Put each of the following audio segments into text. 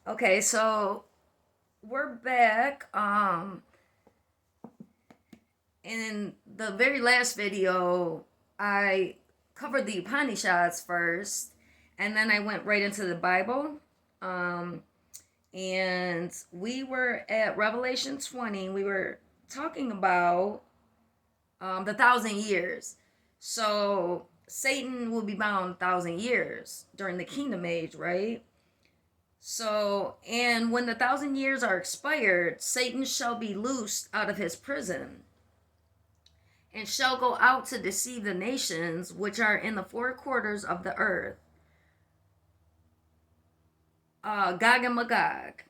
Okay, so we're back. In the very last video, I covered the Upanishads first, and then I went right into the Bible. Um, and we were at Revelation 20. We were talking about the 1,000 years. So Satan will be bound 1,000 years during the kingdom age, right? So, and when the 1,000 years are expired, Satan shall be loosed out of his prison and shall go out to deceive the nations which are in the four quarters of the earth, Gog and Magog,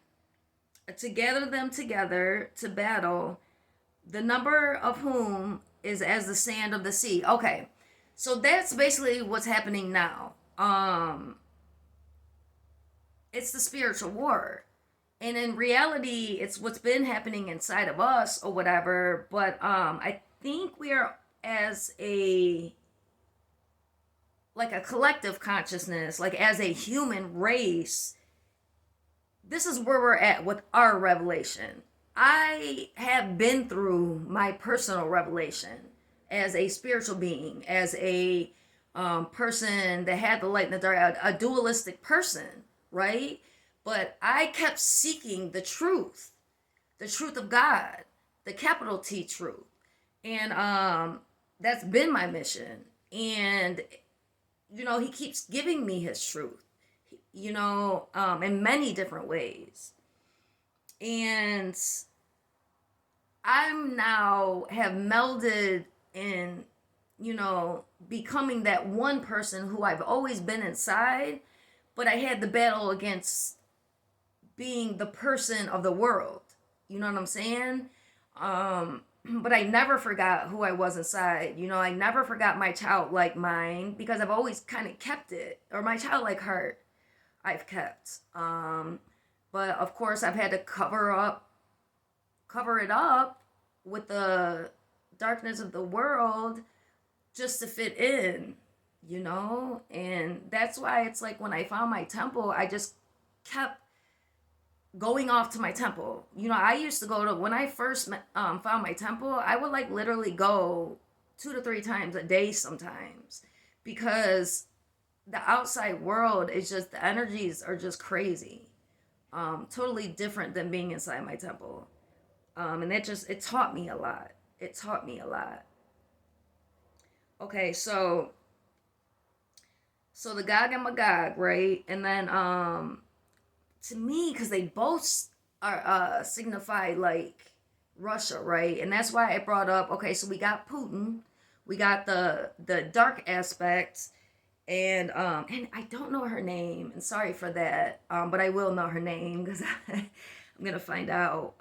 to gather them together to battle, the number of whom is as the sand of the sea. Okay, so that's basically what's happening now. It's the spiritual war. And in reality, it's what's been happening inside of us or whatever. But I think we are, as a like a collective consciousness, like as a human race, this is where we're at with our revelation. I have been through my personal revelation as a spiritual being, as a person that had the light and the dark, a dualistic person, right? But I kept seeking the truth of God, the capital T truth. And that's been my mission. And, he keeps giving me his truth, in many different ways. And I'm now have melded in, becoming that one person who I've always been inside, but I had the battle against being the person of the world. You know what I'm saying? But I never forgot who I was inside. I never forgot my childlike mind because I've always kind of kept it, or my childlike heart I've kept. But of course I've had to cover it up with the darkness of the world just to fit in, and that's why it's like when I found my temple, I just kept going off to my temple. I used to go to, when I first found my temple, I would like literally go 2 to 3 times a day sometimes, because the outside world is just, the energies are just crazy. Totally different than being inside my temple. And it taught me a lot. It taught me a lot. Okay, so the Gog and Magog, right? And then to me, because they both are signify like Russia, right? And that's why I brought up, okay, so we got Putin, we got the dark aspect, and I don't know her name, and sorry for that, but I will know her name because I'm gonna find out.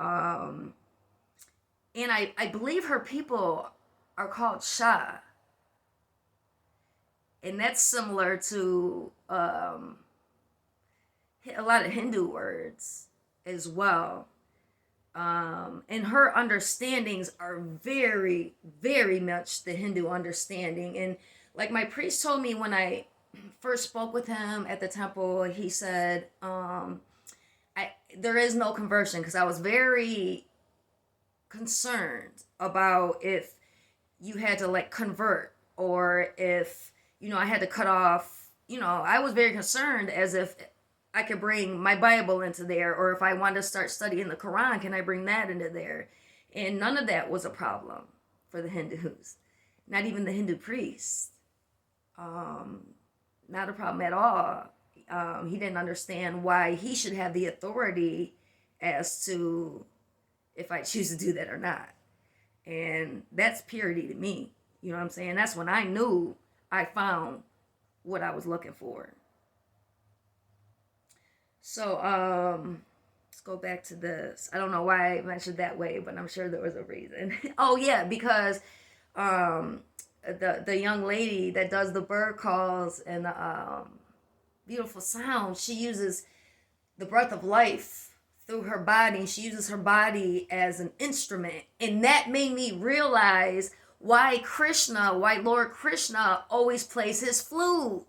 And I believe her people are called Shah, and that's similar to a lot of Hindu words as well. And her understandings are very, very much the Hindu understanding. And like my priest told me when I first spoke with him at the temple, he said, there is no conversion, because I was very concerned about if you had to like convert, or if, I had to cut off, I was very concerned as if I could bring my Bible into there, or if I wanted to start studying the Quran, can I bring that into there? And none of that was a problem for the Hindus, not even the Hindu priest. Not a problem at all. He didn't understand why he should have the authority as to if I choose to do that or not. And that's purity to me. You know what I'm saying? That's when I knew I found what I was looking for. So, let's go back to this. I don't know why I mentioned that way, but I'm sure there was a reason. Oh yeah, because the young lady that does the bird calls and the beautiful sound, she uses the breath of life through her body. She uses her body as an instrument, and that made me realize why Lord Krishna always plays his flute,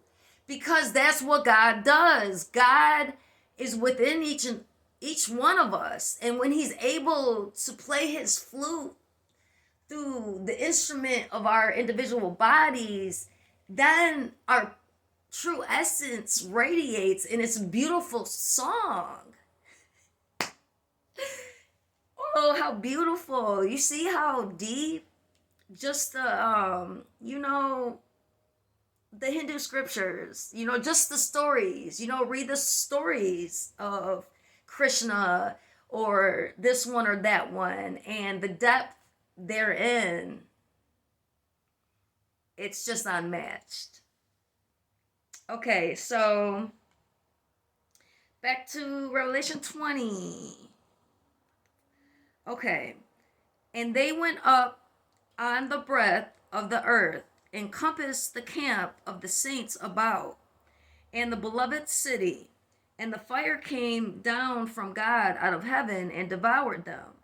because that's what God does. God is within each one of us. And when he's able to play his flute through the instrument of our individual bodies, then our true essence radiates and it's a beautiful song. Oh, how beautiful. You see how deep just the the Hindu scriptures, just the stories, read the stories of Krishna or this one or that one, and the depth therein, it's just unmatched. Okay, so back to Revelation 20. Okay, and they went up on the breadth of the earth, encompassed the camp of the saints about, and the beloved city. And the fire came down from God out of heaven and devoured them.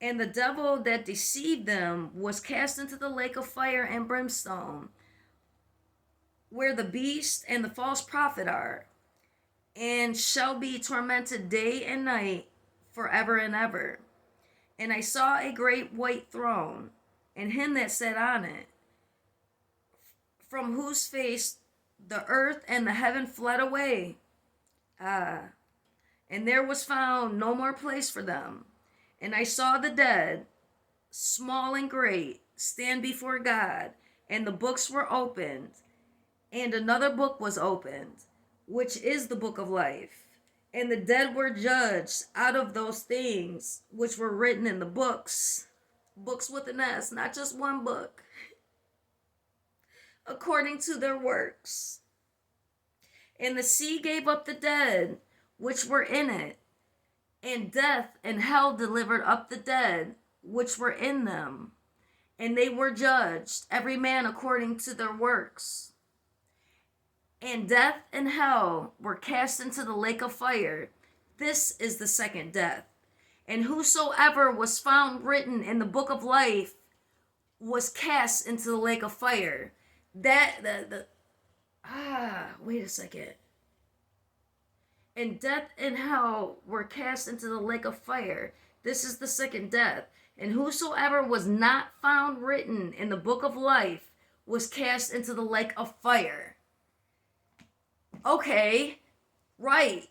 And the devil that deceived them was cast into the lake of fire and brimstone, where the beast and the false prophet are, and shall be tormented day and night forever and ever. And I saw a great white throne, and him that sat on it, from whose face the earth and the heaven fled away. And there was found no more place for them. And I saw the dead, small and great, stand before God, and the books were opened. And another book was opened, which is the book of life. And the dead were judged out of those things which were written in the books. Books with an S, not just one book. According to their works. And the sea gave up the dead which were in it, and death and hell delivered up the dead which were in them, and they were judged, every man according to their works. And death and hell were cast into the lake of fire. This is the second death. And whosoever was found written in the book of life was cast into the lake of fire. Wait a second. And death and hell were cast into the lake of fire. This is the second death. And whosoever was not found written in the book of life was cast into the lake of fire. Okay, right.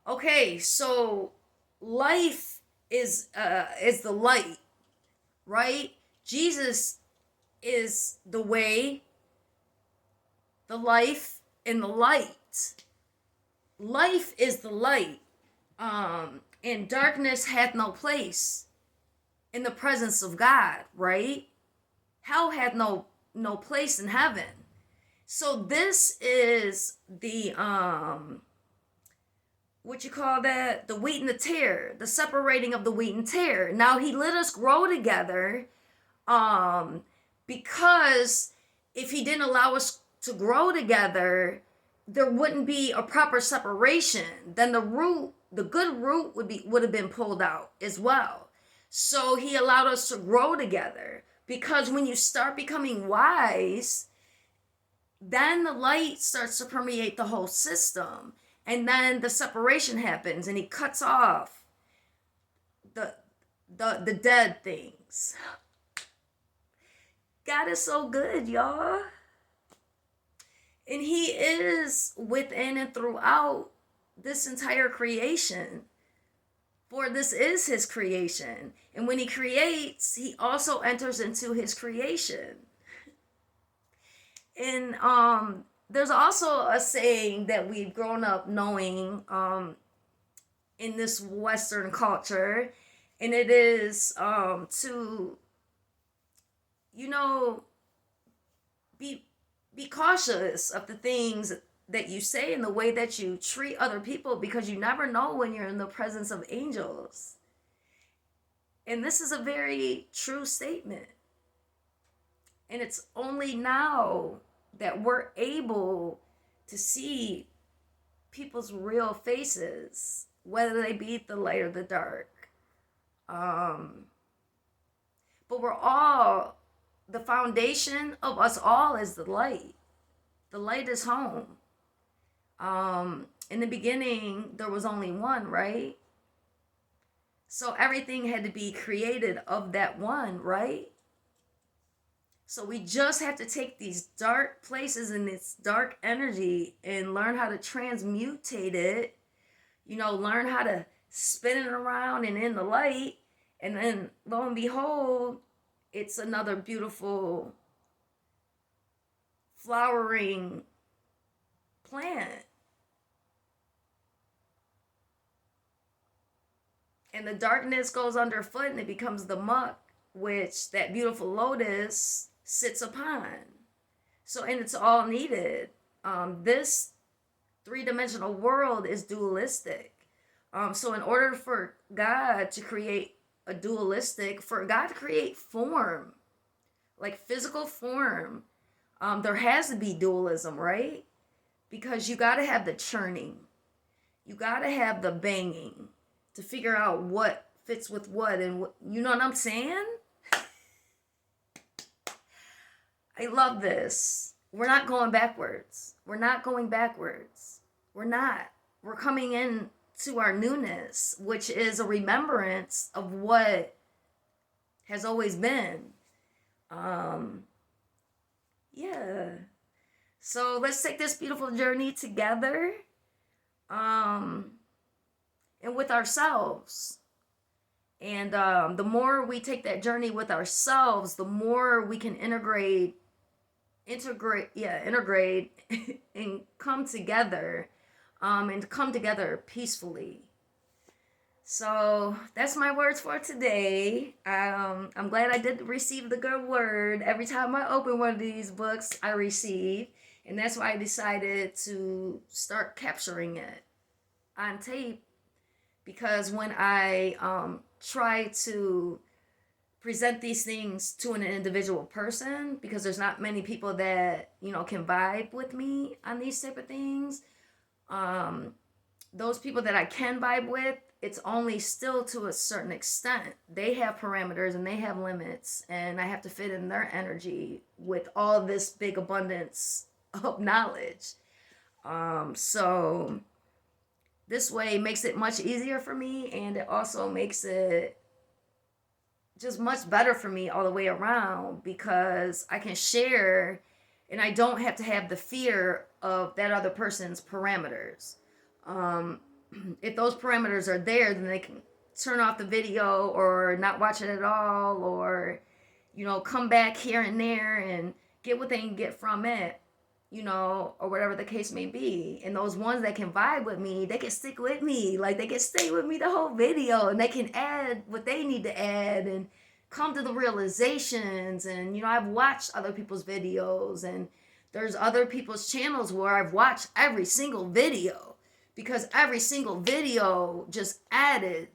Okay, so life is the light, right? Jesus is the way, the life, and the light. Life is the light, and darkness hath no place in the presence of God, right? Hell hath no place in heaven. So this is the what you call that? The wheat and the tare, the separating of the wheat and tare. Now he let us grow together, because if he didn't allow us to grow together, there wouldn't be a proper separation. Then the good root would have been pulled out as well. So he allowed us to grow together, because when you start becoming wise, then the light starts to permeate the whole system, and then the separation happens, and he cuts off the dead things. God is so good, y'all. And he is within and throughout this entire creation. For this is his creation. And when he creates, he also enters into his creation. And there's also a saying that we've grown up knowing in this Western culture. And it is to, be cautious of the things that you say and the way that you treat other people, because you never know when you're in the presence of angels. And this is a very true statement. And it's only now that we're able to see people's real faces, whether they be the light or the dark. But we're all, the foundation of us all is the light. The light is home. In the beginning, there was only one, right? So everything had to be created of that one, right? So we just have to take these dark places and this dark energy and learn how to transmutate it, learn how to spin it around and in the light. And then lo and behold, it's another beautiful flowering plant. And the darkness goes underfoot and it becomes the muck, which that beautiful lotus sits upon. So, and it's all needed. This three-dimensional world is dualistic. So in order for God to create for God to create form, like physical form, there has to be dualism, right? Because you got to have the churning, you got to have the banging to figure out what fits with what, and what, you know what I'm saying? I love this. We're not going backwards. We're not going backwards. We're not. We're coming in to our newness, which is a remembrance of what has always been. Yeah. So let's take this beautiful journey together. And with ourselves. And the more we take that journey with ourselves, the more we can integrate and come together, and come together peacefully. So that's my words for today. I'm glad I did receive the good word. Every time I open one of these books, I receive. And that's why I decided to start capturing it on tape. Because when I try to present these things to an individual person, because there's not many people that, can vibe with me on these type of things, those people that I can vibe with, it's only still to a certain extent. They have parameters and they have limits, and I have to fit in their energy with all this big abundance of knowledge. So this way makes it much easier for me, and it also makes it just much better for me all the way around, because I can share and I don't have to have the fear of that other person's parameters. If those parameters are there, then they can turn off the video or not watch it at all, or come back here and there and get what they can get from it, or whatever the case may be. And those ones that can vibe with me, they can stick with me. Like, they can stay with me the whole video, and they can add what they need to add and come to the realizations. And, I've watched other people's videos, and there's other people's channels where I've watched every single video, because every single video just added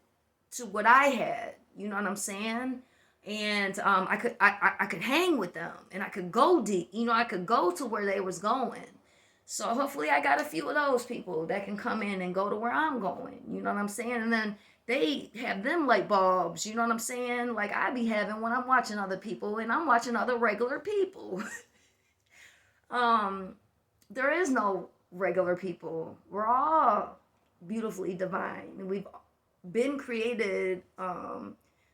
to what I had. You know what I'm saying? And I could hang with them, and I could go deep. I could go to where they was going. So hopefully I got a few of those people that can come in and go to where I'm going. You know what I'm saying? And then they have them light bulbs. You know what I'm saying? Like I be having when I'm watching other people, and I'm watching other regular people. There is no regular people. We're all beautifully divine, and we've been created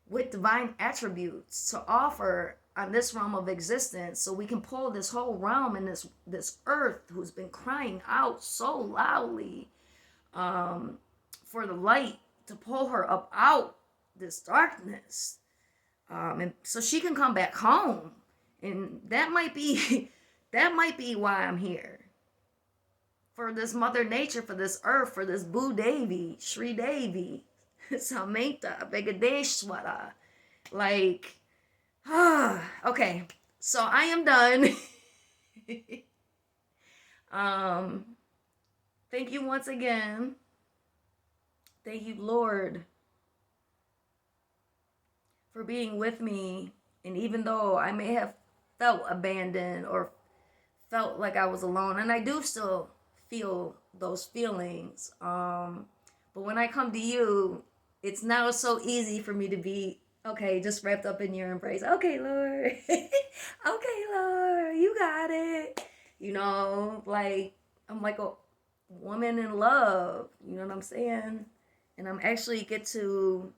with divine attributes to offer on this realm of existence, so we can pull this whole realm and this earth who's been crying out so loudly for the light to pull her up out this darkness, and so she can come back home. And that might be why I'm here, for this mother nature, for this earth, for this Boo Devi, Sri Devi, Samenta, Venkateshwara. Like, okay, so I am done. Thank you once again. Thank you, Lord, for being with me. And even though I may have felt abandoned or felt like I was alone, and I do still feel those feelings, but when I come to you, it's now so easy for me to be, okay, just wrapped up in your embrace. Okay, Lord. Okay, Lord, you got it. Like, I'm like, oh, woman in love. You know what I'm saying? And I'm actually get to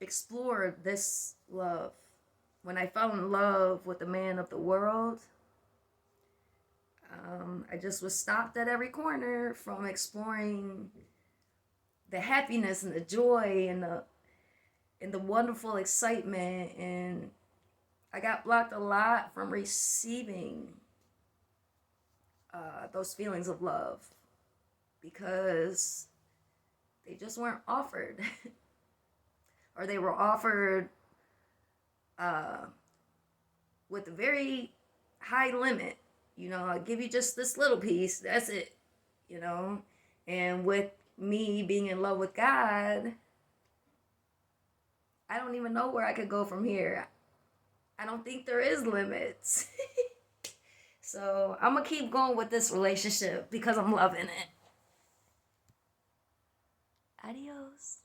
explore this love. When I fell in love with the man of the world, I just was stopped at every corner from exploring the happiness and the joy and the wonderful excitement, and I got blocked a lot from receiving those feelings of love because they just weren't offered, or they were offered uh, with a very high limit. You know, I'll give you just this little piece. That's it. You know, and with me being in love with God, I don't even know where I could go from here. I don't think there is limits. So I'm gonna keep going with this relationship because I'm loving it. Adios.